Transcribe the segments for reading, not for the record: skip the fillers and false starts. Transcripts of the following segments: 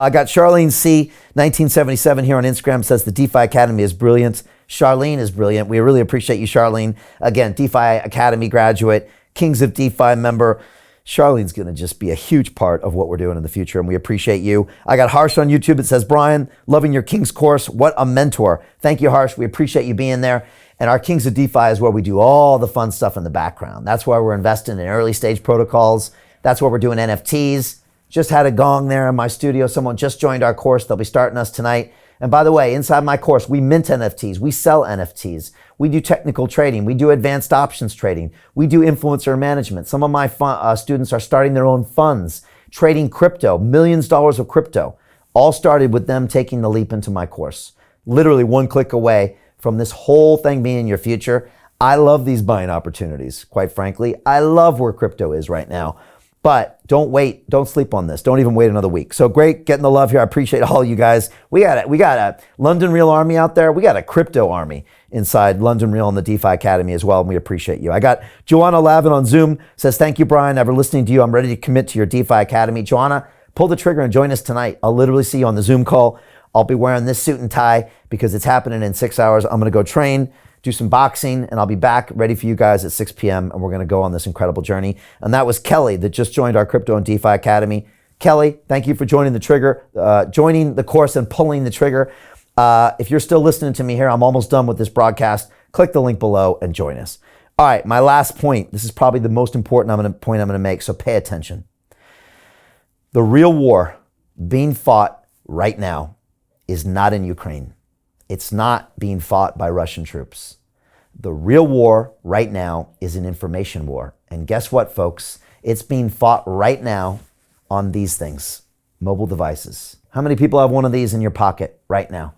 I got Charlene C. 1977 here on Instagram, says the DeFi Academy is brilliant. Charlene is brilliant. We really appreciate you, Charlene. Again, DeFi Academy graduate, Kings of DeFi member. Charlene's going to just be a huge part of what we're doing in the future, and we appreciate you. I got Harsh on YouTube. It says, Brian, loving your Kings course. What a mentor. Thank you, Harsh. We appreciate you being there. And our Kings of DeFi is where we do all the fun stuff in the background. That's why we're investing in early stage protocols. That's why we're doing NFTs. Just had a gong there in my studio. Someone just joined our course. They'll be starting us tonight. And by the way, inside my course, we mint NFTs. We sell NFTs. We do technical trading. We do advanced options trading. We do influencer management. Some of my students are starting their own funds, trading crypto, millions of dollars of crypto. All started with them taking the leap into my course. Literally one click away from this whole thing being your future. I love these buying opportunities, quite frankly. I love where crypto is right now. But don't wait. Don't sleep on this. Don't even wait another week. So great getting the love here. I appreciate all you guys. We got a London Real army out there. We got a crypto army inside London Real and the DeFi Academy as well, and we appreciate you. I got Joanna Lavin on Zoom, says, thank you, Brian. After listening to you, I'm ready to commit to your DeFi Academy. Joanna, pull the trigger and join us tonight. I'll literally see you on the Zoom call. I'll be wearing this suit and tie because it's happening in 6 hours. I'm going to go train, do some boxing, and I'll be back ready for you guys at 6 p.m. and we're going to go on this incredible journey. And that was Kelly that just joined our Crypto and DeFi Academy. Kelly, thank you for joining the trigger, joining the course and pulling the trigger. If you're still listening to me here, I'm almost done with this broadcast. Click the link below and join us. All right, my last point. This is probably the most important point I'm going to make, so pay attention. The real war being fought right now is not in Ukraine. It's not being fought by Russian troops. The real war right now is an information war. And guess what, folks? It's being fought right now on these things, mobile devices. How many people have one of these in your pocket right now?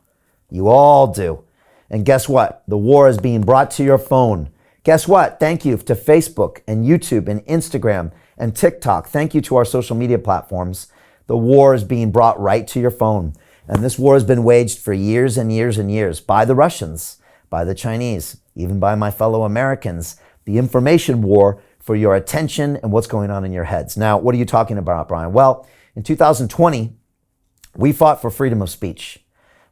You all do. And guess what? The war is being brought to your phone. Guess what? Thank you to Facebook and YouTube and Instagram and TikTok. Thank you to our social media platforms. The war is being brought right to your phone. And this war has been waged for years and years and years by the Russians, by the Chinese, even by my fellow Americans. The information war for your attention and what's going on in your heads. Now, what are you talking about, Brian? Well, in 2020, we fought for freedom of speech.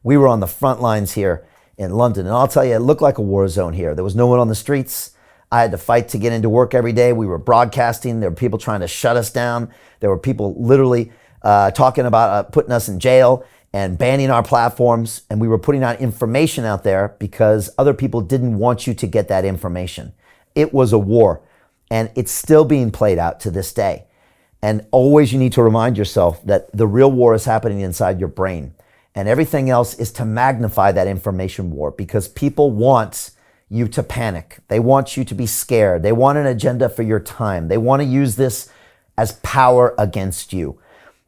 We were on the front lines here in London. And I'll tell you, it looked like a war zone here. There was no one on the streets. I had to fight to get into work every day. We were broadcasting. There were people trying to shut us down. There were people literally talking about putting us in jail and banning our platforms, and we were putting out information out there because other people didn't want you to get that information. It was a war, and it's still being played out to this day. And always you need to remind yourself that the real war is happening inside your brain, and everything else is to magnify that information war because people want you to panic. They want you to be scared. They want an agenda for your time. They want to use this as power against you.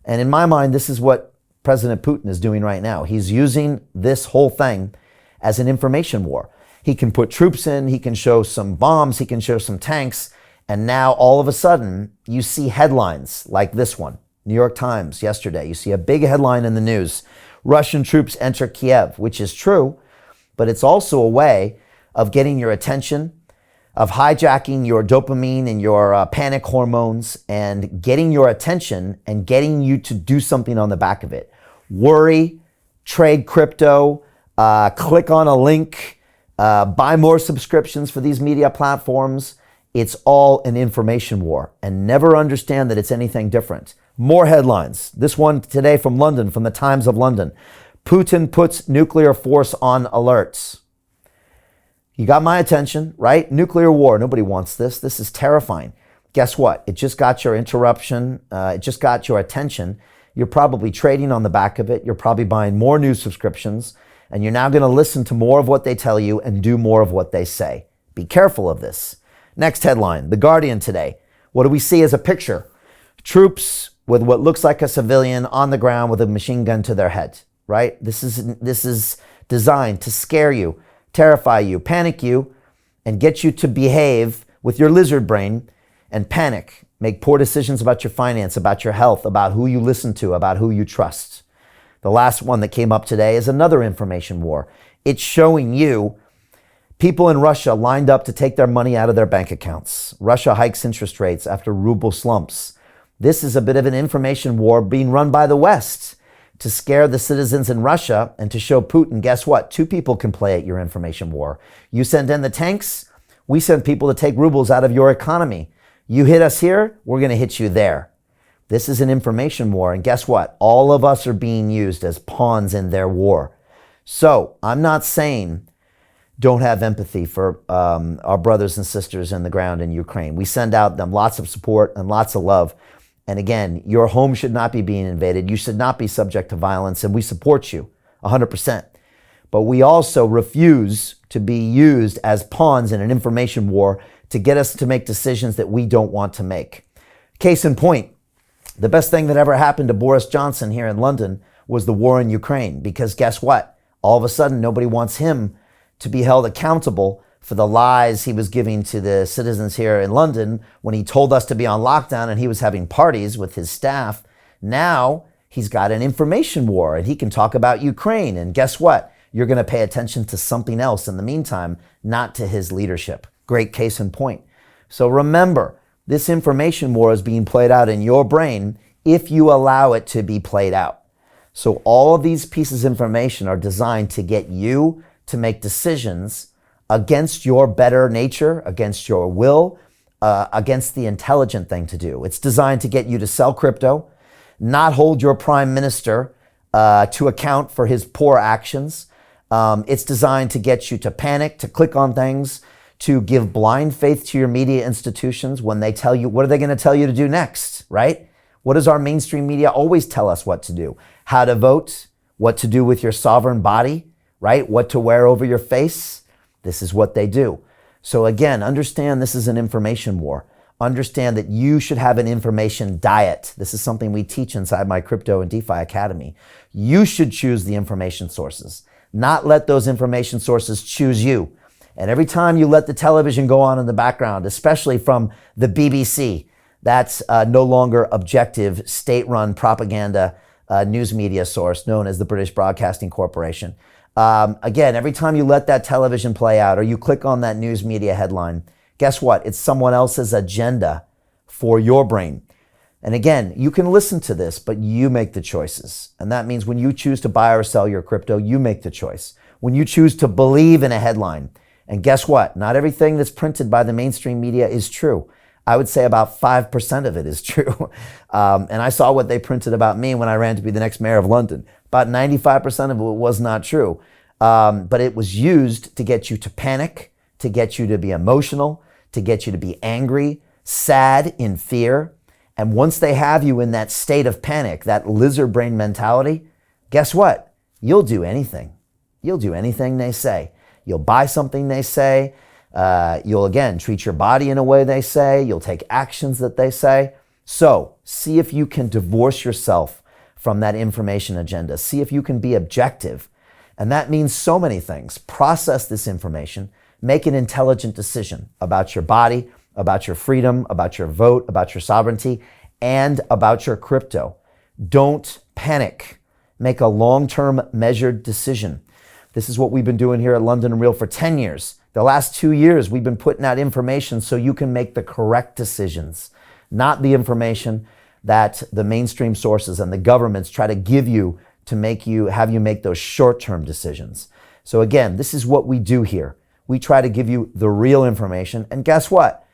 And in my mind, this is what President Putin is doing right now. He's using this whole thing as an information war. He can put troops in, he can show some bombs, he can show some tanks, and now all of a sudden you see headlines like this one. New York Times yesterday, you see a big headline in the news. Russian troops enter Kiev, which is true, but it's also a way of getting your attention, of hijacking your dopamine and your panic hormones and getting your attention and getting you to do something on the back of it. Worry, trade crypto, click on a link, buy more subscriptions for these media platforms. It's all an information war, and never understand that it's anything different. More headlines. This one today from London, from the Times of London. Putin puts nuclear force on alerts. You got my attention, right? Nuclear war. Nobody wants this. This is terrifying. Guess what? It just got your interruption. It just got your attention. You're probably trading on the back of it. You're probably buying more news subscriptions, and you're now going to listen to more of what they tell you and do more of what they say. Be careful of this. Next headline, The Guardian today. What do we see as a picture? Troops with what looks like a civilian on the ground with a machine gun to their head, right? This is designed to scare you, terrify you, panic you, and get you to behave with your lizard brain and panic. Make poor decisions about your finance, about your health, about who you listen to, about who you trust. The last one that came up today is another information war. It's showing you people in Russia lined up to take their money out of their bank accounts. Russia hikes interest rates after ruble slumps. This is a bit of an information war being run by the West to scare the citizens in Russia and to show Putin, guess what? Two people can play at your information war. You send in the tanks, we send people to take rubles out of your economy. You hit us here, we're going to hit you there. This is an information war, and guess what? All of us are being used as pawns in their war. So I'm not saying don't have empathy for our brothers and sisters in the ground in Ukraine. We send out them lots of support and lots of love. And again, your home should not be being invaded. You should not be subject to violence, and we support you 100%. But we also refuse to be used as pawns in an information war to get us to make decisions that we don't want to make. Case in point, the best thing that ever happened to Boris Johnson here in London was the war in Ukraine, because guess what? All of a sudden, nobody wants him to be held accountable for the lies he was giving to the citizens here in London when he told us to be on lockdown and he was having parties with his staff. Now he's got an information war and he can talk about Ukraine. And guess what? You're going to pay attention to something else in the meantime, not to his leadership. Great case in point. So remember, this information war is being played out in your brain if you allow it to be played out. So all of these pieces of information are designed to get you to make decisions against your better nature, against your will, against the intelligent thing to do. It's designed to get you to sell crypto, not hold your prime minister to account for his poor actions. It's designed to get you to panic, to click on things, to give blind faith to your media institutions when they tell you, what are they going to tell you to do next, right? What does our mainstream media always tell us what to do? How to vote, what to do with your sovereign body, right? What to wear over your face. This is what they do. So again, understand this is an information war. Understand that you should have an information diet. This is something we teach inside my Crypto and DeFi Academy. You should choose the information sources, not let those information sources choose you. And every time you let the television go on in the background, especially from the BBC, that's no longer objective, state-run propaganda news media source known as the British Broadcasting Corporation. Again, every time you let that television play out or you click on that news media headline, guess what? It's someone else's agenda for your brain. And again, you can listen to this, but you make the choices. And that means when you choose to buy or sell your crypto, you make the choice. When you choose to believe in a headline, and guess what? Not everything that's printed by the mainstream media is true. I would say about 5% of it is true. And I saw what they printed about me when I ran to be the next mayor of London. About 95% of it was not true. But it was used to get you to panic, to get you to be emotional, to get you to be angry, sad, in fear. And once they have you in that state of panic, that lizard brain mentality, guess what? You'll do anything. You'll do anything they say. You'll buy something they say. You'll, again, treat your body in a way they say. You'll take actions that they say. So see if you can divorce yourself from that information agenda. See if you can be objective. And that means so many things. Process this information. Make an intelligent decision about your body, about your freedom, about your vote, about your sovereignty, and about your crypto. Don't panic. Make a long-term measured decision. This is what we've been doing here at London and Real for 10 years. The last 2 years, we've been putting out information so you can make the correct decisions, not the information that the mainstream sources and the governments try to give you to have you make those short-term decisions. So again, this is what we do here. We try to give you the real information. And guess what?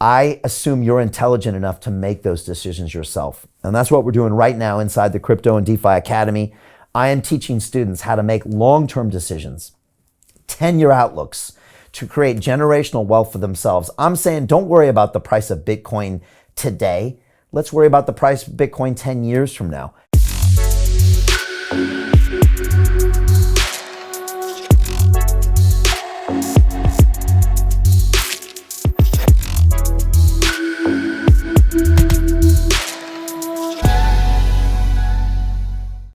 I assume you're intelligent enough to make those decisions yourself. And that's what we're doing right now inside the Crypto and DeFi Academy. I am teaching students how to make long-term decisions, 10-year outlooks to create generational wealth for themselves. I'm saying don't worry about the price of Bitcoin today. Let's worry about the price of Bitcoin 10 years from now.